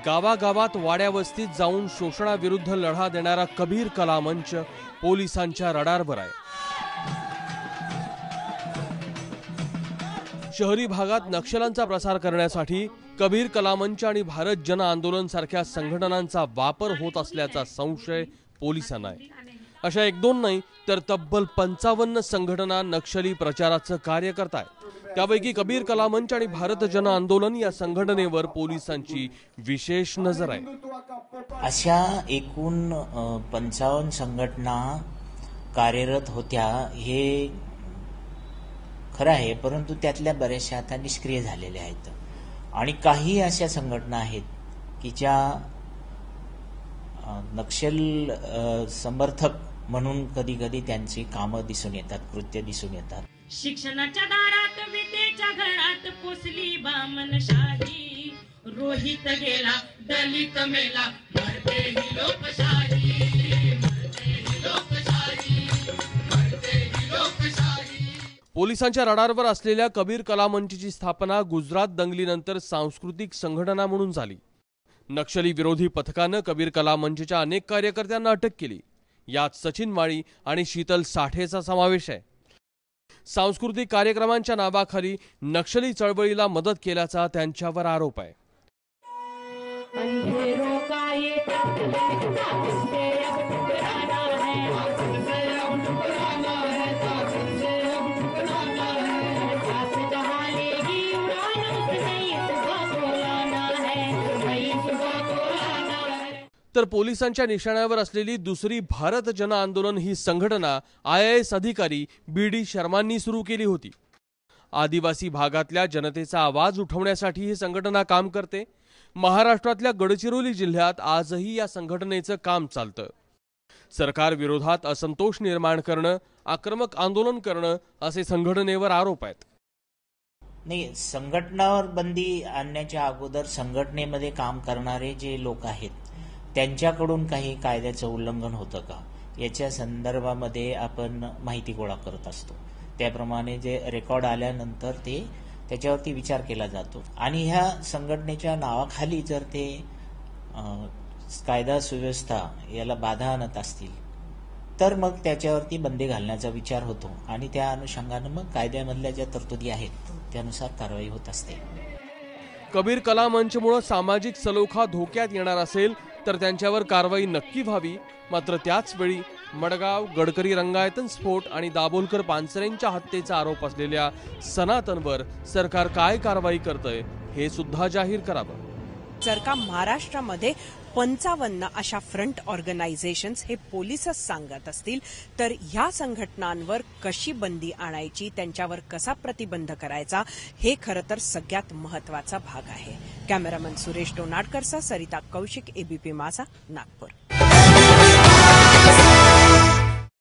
गावागावात वाड्या वस्तीत जाऊन शोषणाविरुद्ध लढा देणारा कबीर कला मंच पोलिसांच्या रडारवर आहे। शहरी भागात नक्षल्यांचा प्रसार करण्यासाठी कबीर कला मंच आणि भारत जन आंदोलन सारख्या संघटनांचा वापर होत असल्याचा संशय पोलिसांना आहे। अशा एक दोन नाही तर तब्बल 55 संघटना नक्षली प्रचाराचं कार्य करतात। त्यापैकी कबीर कला मंच आणि भारत जन आंदोलन या संघटनेवर पोलिसांची विशेष नजर आहे। अशा एकूण 55 संघटना कार्यरत होत्या हे खरं आहे, परंतु त्यातल्या बऱ्याचशा आता निष्क्रिय झालेल्या आहेत आणि काही अशा संघटना आहेत की ज्या नक्षल समर्थक म्हणून कधी कधी त्यांची कामं दिसून येतात, कृत्य दिसून येतात। शिक्षणाच्या दारात विद्येच्या घरात पोचली बामनशाही, रोहित गेला दलित मेला, मरते ही लोकशाही, मरते ही लोकशाही, मरते ही लोकशाही। पोलिसांच्या रडारवर असलेल्या कबीर कला मंचची स्थापना गुजरात दंगलीनंतर सांस्कृतिक संघटना म्हणून झाली। नक्षली विरोधी पथकानं कबीर कला मंचच्या अनेक कार्यकर्त्यांना अटक केली। यात सचिन माळी आणि शीतल साठेचा समावेश आहे। सांस्कृतिक कार्यक्रमांच्या नावाखाली नक्षली चळवळीला मदत केल्याचा त्यांच्यावर आरोप आहे। तर पोलिसांच्या निशाण्यावर असलेली दुसरी भारत जन आंदोलन ही संघटना IAS अधिकारी BD शर्मांनी सुरू केली होती। आदिवासी भागातल्या जनतेचा आवाज उठवण्यासाठी ही संघटना काम करते। महाराष्ट्रातल्या गडचिरोली जिल्ह्यात आजही या संघटनेचं काम चालतं। सरकार विरोधात असंतोष निर्माण करणं, आक्रमक आंदोलन करणं असे संघटनेवर आरोप आहेत। नाही, संघटनावर बंदी आणण्याच्या अगोदर संघटनेमध्ये काम करणारे जे लोक आहेत त्यांच्याकडून काही कायद्याचं उल्लंघन होतं का याच्या संदर्भामध्ये आपण माहिती गोळा करत असतो। त्याप्रमाणे जे रेकॉर्ड आल्यानंतर त्याच्यावरती विचार केला जातो आणि ह्या संघटनेच्या नावाखाली जर ते कायदा सुव्यवस्था याला बाधा आणत असतील तर मग त्याच्यावरती बंदी घालण्याचा विचार होतो आणि त्या अनुषंगानं मग कायद्यामधल्या ज्या तरतुदी आहेत त्यानुसार कारवाई होत असते। कबीर कला मंचमुळे सामाजिक सलोखा धोक्यात येणार असेल तर त्यांच्यावर कारवाई नक्की व्हावी। मात्र त्याच वेळी मडगाव गडकरी रंगायतन स्फोट आणि दाभोलकर पानसरेंच्या हत्येचा आरोप असलेल्या सनातनवर सरकार काय कारवाई करतंय हे सुद्धा जाहीर करावं। जर का महाराष्ट्रामध्ये 55 अशा फ्रंट ऑर्गनायझेशन्स हे पोलीसच सांगत असतील तर ह्या संघटनांवर कशी बंदी आणायची, त्यांच्यावर कसा प्रतिबंध करायचा हे खरं तर सगळ्यात महत्त्वाचा भाग आहे। कॅमेरामन सुरेश डोनाडकरसह सरिता कौशिक, ABP माझा, नागपूर।